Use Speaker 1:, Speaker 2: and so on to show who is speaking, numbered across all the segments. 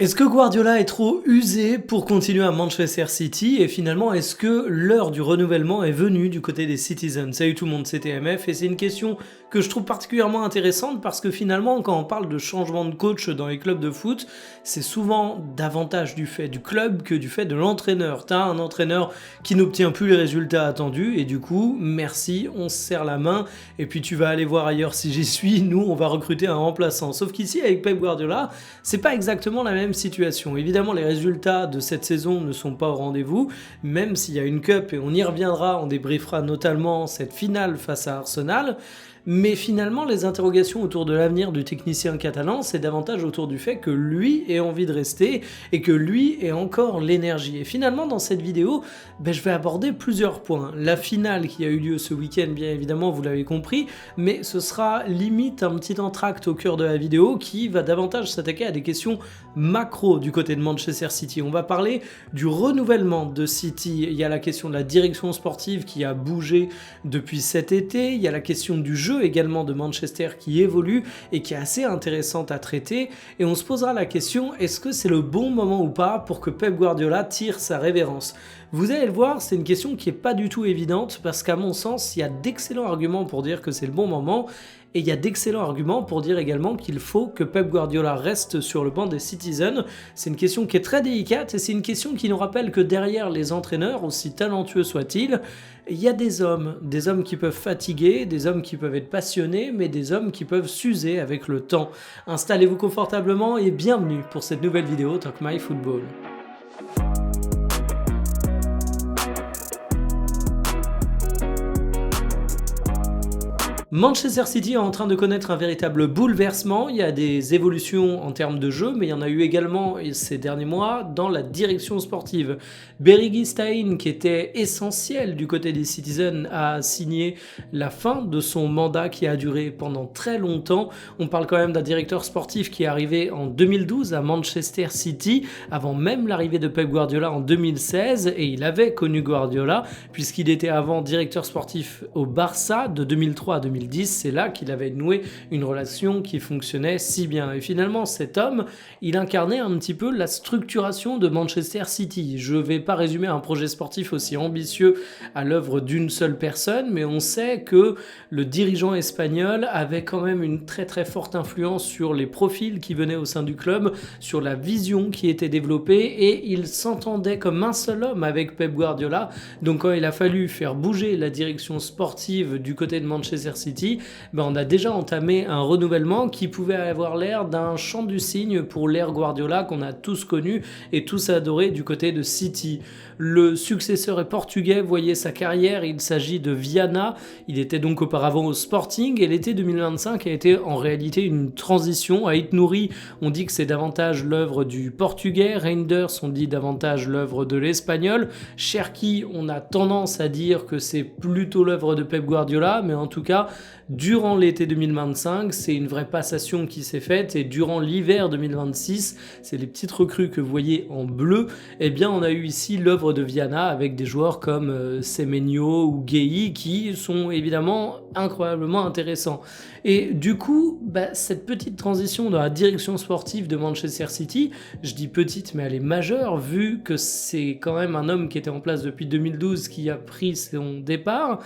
Speaker 1: Est-ce que Guardiola est trop usé pour continuer à Manchester City et finalement est-ce que l'heure du renouvellement est venue du côté des Citizens? Salut tout le monde, c'est TMF et c'est une question que je trouve particulièrement intéressante parce que finalement quand on parle de changement de coach dans les clubs de foot, c'est souvent davantage du fait du club que du fait de l'entraîneur. T'as un entraîneur qui n'obtient plus les résultats attendus et du coup, merci, on se serre la main et puis tu vas aller voir ailleurs si j'y suis, nous on va recruter un remplaçant. Sauf qu'ici avec Pep Guardiola, c'est pas exactement la même situation. Évidemment, les résultats de cette saison ne sont pas au rendez-vous, même s'il y a une cup et on y reviendra, on débriefera notamment cette finale face à Arsenal. Mais finalement, les interrogations autour de l'avenir du technicien catalan, c'est davantage autour du fait que lui ait envie de rester et que lui ait encore l'énergie. Et finalement, dans cette vidéo, je vais aborder plusieurs points. La finale qui a eu lieu ce week-end, bien évidemment, vous l'avez compris, mais ce sera limite un petit entracte au cœur de la vidéo qui va davantage s'attaquer à des questions macro du côté de Manchester City. On va parler du renouvellement de City. Il y a la question de la direction sportive qui a bougé depuis cet été. Il y a la question du jeu également de Manchester qui évolue et qui est assez intéressante à traiter. Et on se posera la question, est-ce que c'est le bon moment ou pas pour que Pep Guardiola tire sa révérence? Vous allez le voir, c'est une question qui n'est pas du tout évidente parce qu'à mon sens, il y a d'excellents arguments pour dire que c'est le bon moment. Et il y a d'excellents arguments pour dire également qu'il faut que Pep Guardiola reste sur le banc des Citizens. C'est une question qui est très délicate et c'est une question qui nous rappelle que derrière les entraîneurs, aussi talentueux soient-ils, il y a des hommes qui peuvent fatiguer, des hommes qui peuvent être passionnés, mais des hommes qui peuvent s'user avec le temps. Installez-vous confortablement et bienvenue pour cette nouvelle vidéo Talk My Football. Manchester City est en train de connaître un véritable bouleversement, il y a des évolutions en termes de jeu, mais il y en a eu également ces derniers mois dans la direction sportive. Berigi Stein, qui était essentiel du côté des Citizens, a signé la fin de son mandat qui a duré pendant très longtemps. On parle quand même d'un directeur sportif qui est arrivé en 2012 à Manchester City, avant même l'arrivée de Pep Guardiola en 2016, et il avait connu Guardiola, puisqu'il était avant directeur sportif au Barça de 2003 à 2010, c'est là qu'il avait noué une relation qui fonctionnait si bien. Et finalement, cet homme, il incarnait un petit peu la structuration de Manchester City. Je ne vais pas résumer un projet sportif aussi ambitieux à l'œuvre d'une seule personne, mais on sait que le dirigeant espagnol avait quand même une très très forte influence sur les profils qui venaient au sein du club, sur la vision qui était développée, et il s'entendait comme un seul homme avec Pep Guardiola. Donc quand il a fallu faire bouger la direction sportive du côté de Manchester City, on a déjà entamé un renouvellement qui pouvait avoir l'air d'un chant du cygne pour l'ère Guardiola qu'on a tous connu et tous adoré du côté de City. Le successeur est portugais, voyez sa carrière, il s'agit de Viana, il était donc auparavant au Sporting et l'été 2025 a été en réalité une transition. Ait Nouri, on dit que c'est davantage l'œuvre du portugais, Reinders, on dit davantage l'œuvre de l'espagnol, Cherki, on a tendance à dire que c'est plutôt l'œuvre de Pep Guardiola, mais en tout cas, durant l'été 2025, c'est une vraie passation qui s'est faite et durant l'hiver 2026, c'est les petites recrues que vous voyez en bleu, on a eu ici l'œuvre de Viana avec des joueurs comme Semenyo ou Gueye qui sont évidemment incroyablement intéressants. Et du coup, cette petite transition dans la direction sportive de Manchester City, je dis petite mais elle est majeure vu que c'est quand même un homme qui était en place depuis 2012 qui a pris son départ,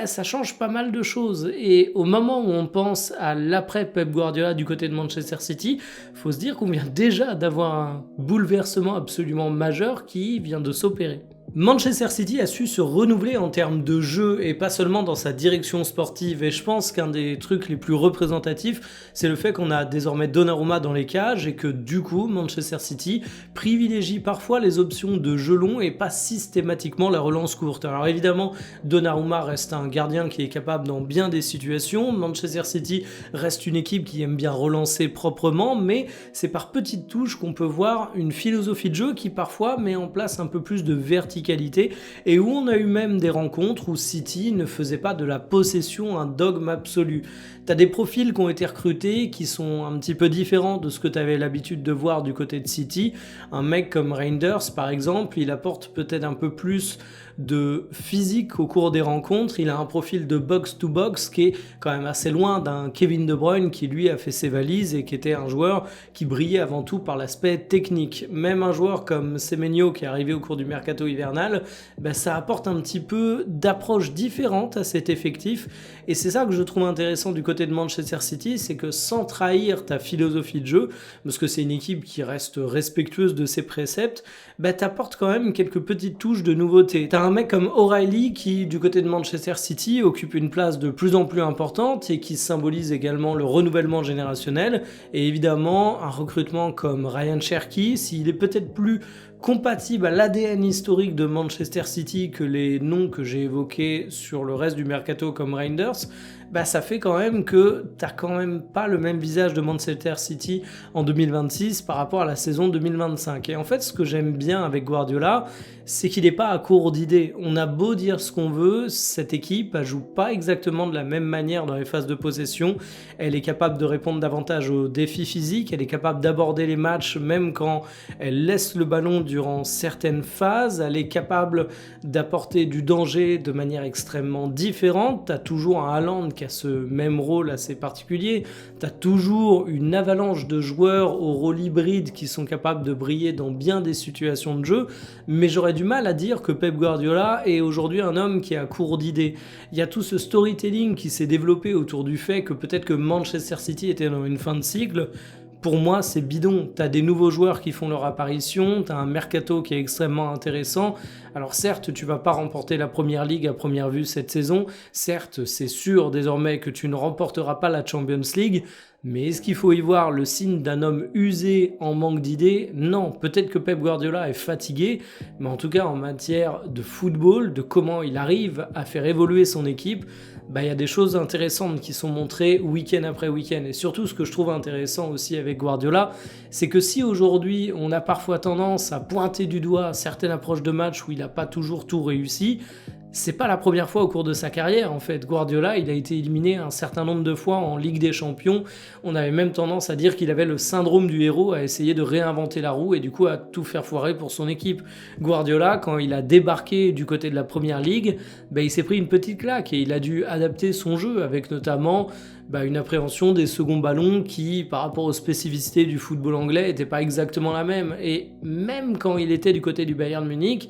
Speaker 1: ça change pas mal de choses. Et au moment où on pense à l'après Pep Guardiola du côté de Manchester City, faut se dire qu'on vient déjà d'avoir un bouleversement absolument majeur qui vient de s'opérer. Manchester City a su se renouveler en termes de jeu et pas seulement dans sa direction sportive, et je pense qu'un des trucs les plus représentatifs c'est le fait qu'on a désormais Donnarumma dans les cages et que du coup Manchester City privilégie parfois les options de jeu long et pas systématiquement la relance courte. Alors évidemment Donnarumma reste un gardien qui est capable dans bien des situations, Manchester City reste une équipe qui aime bien relancer proprement, mais c'est par petites touches qu'on peut voir une philosophie de jeu qui parfois met en place un peu plus de verticalité verticalité et où on a eu même des rencontres où City ne faisait pas de la possession un dogme absolu. T'as des profils qui ont été recrutés qui sont un petit peu différents de ce que tu avais l'habitude de voir du côté de City. Un mec comme Reinders, par exemple, il apporte peut-être un peu plus de physique au cours des rencontres. Il a un profil de box-to-box qui est quand même assez loin d'un Kevin De Bruyne qui lui a fait ses valises et qui était un joueur qui brillait avant tout par l'aspect technique. Même un joueur comme Semenyo qui est arrivé au cours du mercato hivernal, ça apporte un petit peu d'approche différente à cet effectif et c'est ça que je trouve intéressant du côté de Manchester City, c'est que sans trahir ta philosophie de jeu, parce que c'est une équipe qui reste respectueuse de ses préceptes, t'apportes quand même quelques petites touches de nouveauté. T'as un mec comme O'Reilly qui, du côté de Manchester City, occupe une place de plus en plus importante et qui symbolise également le renouvellement générationnel. Et évidemment, un recrutement comme Ryan Cherki, s'il est peut-être plus compatible à l'ADN historique de Manchester City que les noms que j'ai évoqués sur le reste du mercato comme Reinders, ça fait quand même que t'as quand même pas le même visage de Manchester City en 2026 par rapport à la saison 2025. Et en fait, ce que j'aime bien avec Guardiola, c'est qu'il n'est pas à court d'idées. On a beau dire ce qu'on veut, cette équipe ne joue pas exactement de la même manière dans les phases de possession. Elle est capable de répondre davantage aux défis physiques, elle est capable d'aborder les matchs même quand elle laisse le ballon durant certaines phases, elle est capable d'apporter du danger de manière extrêmement différente. Tu as toujours un Haaland qui a ce même rôle assez particulier, tu as toujours une avalanche de joueurs au rôle hybride qui sont capables de briller dans bien des situations de jeu, mais j'aurais du mal à dire que Pep Guardiola est aujourd'hui un homme qui est à court d'idées. Il y a tout ce storytelling qui s'est développé autour du fait que peut-être que Manchester City était dans une fin de cycle. Pour moi, c'est bidon. T'as des nouveaux joueurs qui font leur apparition, t'as un mercato qui est extrêmement intéressant. Alors certes, tu vas pas remporter la Première Ligue à première vue cette saison. Certes, c'est sûr désormais que tu ne remporteras pas la Champions League. Mais est-ce qu'il faut y voir le signe d'un homme usé en manque d'idées? Non, peut-être que Pep Guardiola est fatigué, mais en tout cas en matière de football, de comment il arrive à faire évoluer son équipe, il y a des choses intéressantes qui sont montrées week-end après week-end. Et surtout, ce que je trouve intéressant aussi avec Guardiola, c'est que si aujourd'hui on a parfois tendance à pointer du doigt certaines approches de match où il n'a pas toujours tout réussi, c'est pas la première fois au cours de sa carrière en fait. Guardiola, il a été éliminé un certain nombre de fois en Ligue des Champions. On avait même tendance à dire qu'il avait le syndrome du héros, à essayer de réinventer la roue et du coup à tout faire foirer pour son équipe. Guardiola, quand il a débarqué du côté de la Première Ligue, il s'est pris une petite claque et il a dû adapter son jeu avec notamment une appréhension des seconds ballons qui, par rapport aux spécificités du football anglais, n'était pas exactement la même. Et même quand il était du côté du Bayern Munich,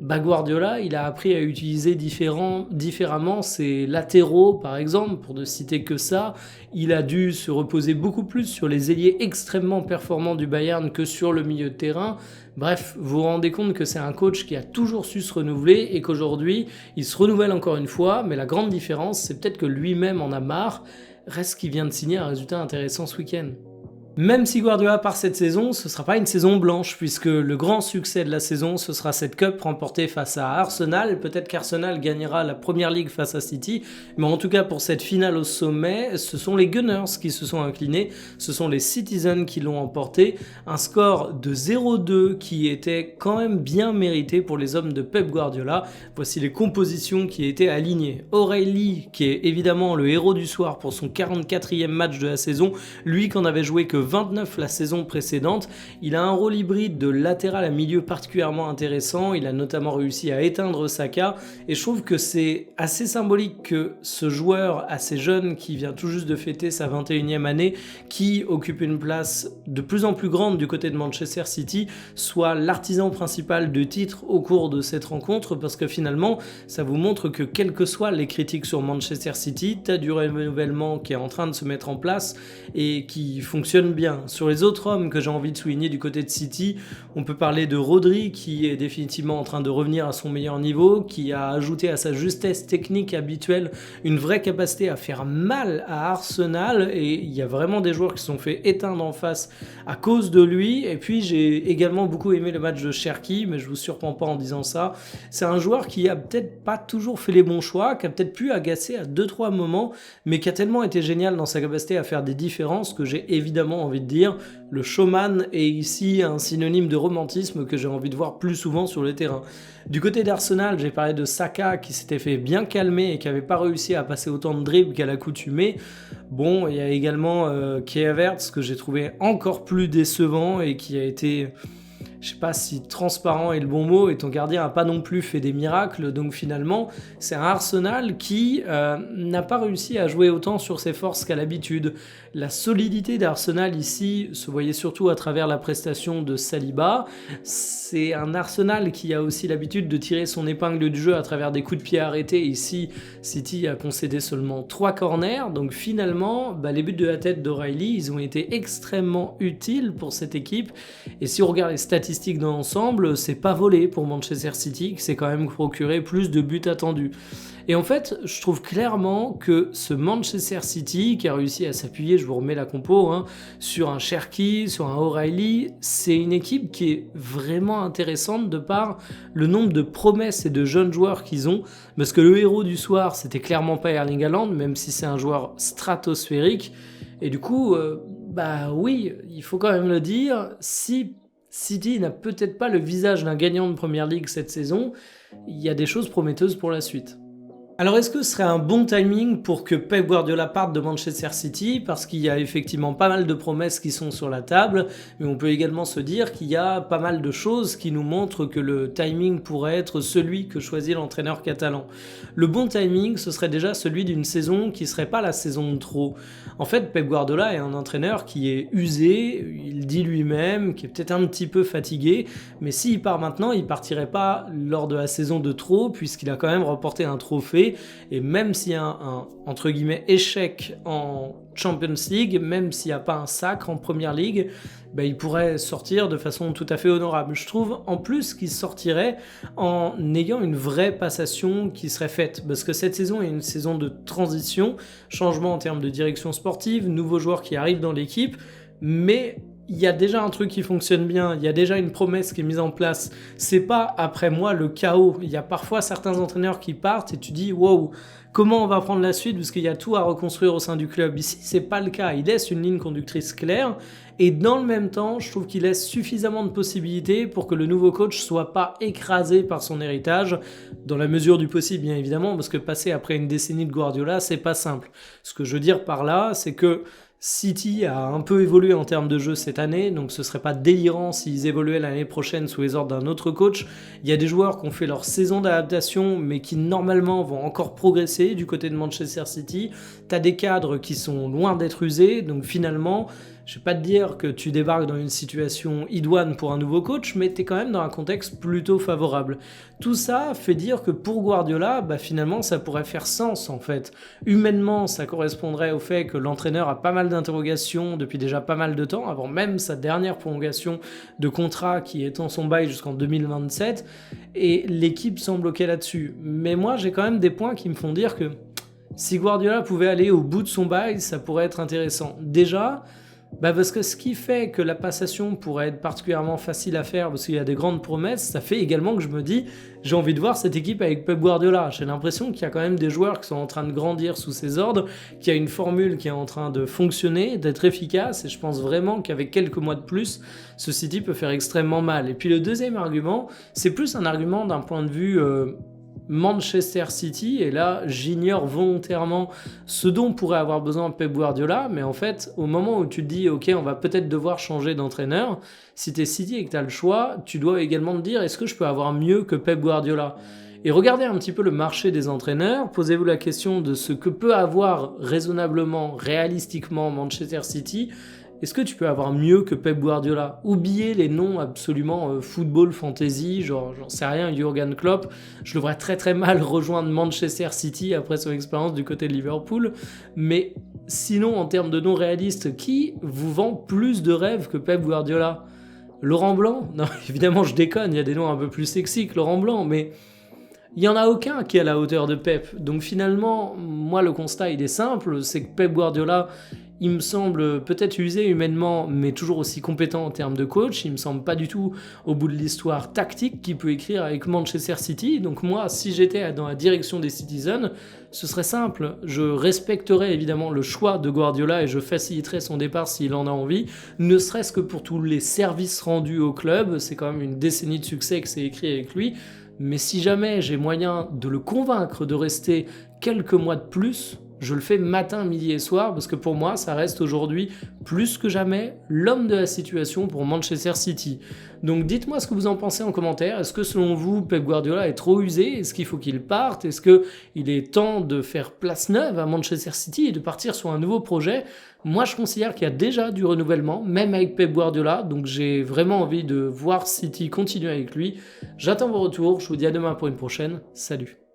Speaker 1: Guardiola, il a appris à utiliser différemment ses latéraux, par exemple, pour ne citer que ça. Il a dû se reposer beaucoup plus sur les ailiers extrêmement performants du Bayern que sur le milieu de terrain. Bref, vous vous rendez compte que c'est un coach qui a toujours su se renouveler et qu'aujourd'hui, il se renouvelle encore une fois, mais la grande différence, c'est peut-être que lui-même en a marre. Reste qu'il vient de signer un résultat intéressant ce week-end. Même si Guardiola part cette saison, ce ne sera pas une saison blanche, puisque le grand succès de la saison, ce sera cette Cup remportée face à Arsenal. Peut-être qu'Arsenal gagnera la Première Ligue face à City, mais en tout cas pour cette finale au sommet, ce sont les Gunners qui se sont inclinés, ce sont les Citizens qui l'ont emporté. Un score de 0-2 qui était quand même bien mérité pour les hommes de Pep Guardiola. Voici les compositions qui étaient alignées. O'Reilly, qui est évidemment le héros du soir pour son 44e match de la saison, lui qui en avait joué que 29 la saison précédente. Il a un rôle hybride de latéral à milieu particulièrement intéressant. Il a notamment réussi à éteindre Saka et je trouve que c'est assez symbolique que ce joueur assez jeune qui vient tout juste de fêter sa 21e année, qui occupe une place de plus en plus grande du côté de Manchester City, soit l'artisan principal de titre au cours de cette rencontre, parce que finalement ça vous montre que quelles que soient les critiques sur Manchester City, tu as du renouvellement qui est en train de se mettre en place et qui fonctionne bien. Sur les autres hommes que j'ai envie de souligner du côté de City, on peut parler de Rodri qui est définitivement en train de revenir à son meilleur niveau, qui a ajouté à sa justesse technique habituelle une vraie capacité à faire mal à Arsenal et il y a vraiment des joueurs qui se sont fait éteindre en face à cause de lui. Et puis j'ai également beaucoup aimé le match de Cherki, mais je vous surprends pas en disant ça. C'est un joueur qui a peut-être pas toujours fait les bons choix, qui a peut-être pu agacer à 2-3 moments, mais qui a tellement été génial dans sa capacité à faire des différences que j'ai évidemment envie de dire. Le showman est ici un synonyme de romantisme que j'ai envie de voir plus souvent sur le terrain. Du côté d'Arsenal, j'ai parlé de Saka qui s'était fait bien calmer et qui n'avait pas réussi à passer autant de dribbles qu'à l'accoutumée. Bon, il y a également Kai Havertz que j'ai trouvé encore plus décevant et qui a été... Je sais pas si transparent est le bon mot, et ton gardien n'a pas non plus fait des miracles, donc finalement c'est un Arsenal qui n'a pas réussi à jouer autant sur ses forces qu'à l'habitude. La solidité d'Arsenal ici se voyait surtout à travers la prestation de Saliba. C'est un Arsenal qui a aussi l'habitude de tirer son épingle du jeu à travers des coups de pied arrêtés. Ici, City a concédé seulement 3 corners, donc finalement les buts de la tête d'O'Reilly, ils ont été extrêmement utiles pour cette équipe, et si on regarde les statistiques dans l'ensemble, c'est pas volé pour Manchester City qui s'est quand même procuré plus de buts attendus. Et en fait, je trouve clairement que ce Manchester City qui a réussi à s'appuyer, je vous remets la compo, sur un Cherki, sur un O'Reilly, c'est une équipe qui est vraiment intéressante de par le nombre de promesses et de jeunes joueurs qu'ils ont, parce que le héros du soir, c'était clairement pas Erling Haaland, même si c'est un joueur stratosphérique, et du coup, oui, il faut quand même le dire, si City n'a peut-être pas le visage d'un gagnant de Premier League cette saison, il y a des choses prometteuses pour la suite. Alors est-ce que ce serait un bon timing pour que Pep Guardiola parte de Manchester City? Parce qu'il y a effectivement pas mal de promesses qui sont sur la table, mais on peut également se dire qu'il y a pas mal de choses qui nous montrent que le timing pourrait être celui que choisit l'entraîneur catalan. Le bon timing, ce serait déjà celui d'une saison qui serait pas la saison de trop. En fait, Pep Guardiola est un entraîneur qui est usé, il dit lui-même, qui est peut-être un petit peu fatigué, mais s'il part maintenant, il partirait pas lors de la saison de trop, puisqu'il a quand même remporté un trophée. Et même s'il y a un entre guillemets échec en Champions League, même s'il n'y a pas un sacre en Premier League, il pourrait sortir de façon tout à fait honorable. Je trouve en plus qu'il sortirait en ayant une vraie passation qui serait faite, parce que cette saison est une saison de transition, changement en termes de direction sportive, nouveaux joueurs qui arrivent dans l'équipe, mais il y a déjà un truc qui fonctionne bien, il y a déjà une promesse qui est mise en place. C'est pas après moi le chaos. Il y a parfois certains entraîneurs qui partent et tu dis wow, comment on va prendre la suite parce qu'il y a tout à reconstruire au sein du club. Ici, c'est pas le cas. Il laisse une ligne conductrice claire et dans le même temps, je trouve qu'il laisse suffisamment de possibilités pour que le nouveau coach soit pas écrasé par son héritage, dans la mesure du possible bien évidemment, parce que passer après une décennie de Guardiola, c'est pas simple. Ce que je veux dire par là, c'est que City a un peu évolué en termes de jeu cette année, donc ce serait pas délirant s'ils évoluaient l'année prochaine sous les ordres d'un autre coach. Il y a des joueurs qui ont fait leur saison d'adaptation, mais qui normalement vont encore progresser du côté de Manchester City. T'as des cadres qui sont loin d'être usés, donc finalement, je vais pas te dire que tu débarques dans une situation idoine pour un nouveau coach, mais tu es quand même dans un contexte plutôt favorable. Tout ça fait dire que pour Guardiola, finalement, ça pourrait faire sens en fait. Humainement, ça correspondrait au fait que l'entraîneur a pas mal d'interrogations depuis déjà pas mal de temps, avant même sa dernière prolongation de contrat qui étend son bail jusqu'en 2027, et l'équipe semble bloquée là-dessus. Mais moi, j'ai quand même des points qui me font dire que si Guardiola pouvait aller au bout de son bail, ça pourrait être intéressant. Déjà, parce que ce qui fait que la passation pourrait être particulièrement facile à faire parce qu'il y a des grandes promesses, ça fait également que je me dis j'ai envie de voir cette équipe avec Pep Guardiola. J'ai l'impression qu'il y a quand même des joueurs qui sont en train de grandir sous ses ordres, qu'il y a une formule qui est en train de fonctionner, d'être efficace, et je pense vraiment qu'avec quelques mois de plus, ce City peut faire extrêmement mal. Et puis le deuxième argument, c'est plus un argument d'un point de vue Manchester City, et là j'ignore volontairement ce dont pourrait avoir besoin Pep Guardiola, mais en fait au moment où tu te dis ok, on va peut-être devoir changer d'entraîneur, si t'es City et que t'as le choix, tu dois également te dire est-ce que je peux avoir mieux que Pep Guardiola? Et regardez un petit peu le marché des entraîneurs, posez-vous la question de ce que peut avoir raisonnablement, réalistiquement Manchester City. Est-ce que tu peux avoir mieux que Pep Guardiola? Oubliez les noms absolument football fantasy, genre j'en sais rien, Jürgen Klopp. Je le vois très très mal rejoindre Manchester City après son expérience du côté de Liverpool. Mais sinon, en termes de noms réalistes, qui vous vend plus de rêves que Pep Guardiola? Laurent Blanc? Non, évidemment je déconne, il y a des noms un peu plus sexy que Laurent Blanc, mais Il n'y en a aucun qui est à la hauteur de Pep. Donc finalement, moi le constat il est simple, c'est que Pep Guardiola, il me semble peut-être usé humainement, mais toujours aussi compétent en termes de coach. Il me semble pas du tout au bout de l'histoire tactique qu'il peut écrire avec Manchester City. Donc moi, si j'étais dans la direction des Citizens, ce serait simple. Je respecterais évidemment le choix de Guardiola et je faciliterais son départ s'il en a envie, ne serait-ce que pour tous les services rendus au club. C'est quand même une décennie de succès que c'est écrit avec lui. Mais si jamais j'ai moyen de le convaincre de rester quelques mois de plus, je le fais matin, midi et soir, parce que pour moi, ça reste aujourd'hui plus que jamais l'homme de la situation pour Manchester City. Donc dites-moi ce que vous en pensez en commentaire. Est-ce que selon vous, Pep Guardiola est trop usé? Est-ce qu'il faut qu'il parte? Est-ce qu'il est temps de faire place neuve à Manchester City et de partir sur un nouveau projet? Moi, je considère qu'il y a déjà du renouvellement, même avec Pep Guardiola, donc j'ai vraiment envie de voir City continuer avec lui. J'attends vos retours, je vous dis à demain pour une prochaine. Salut!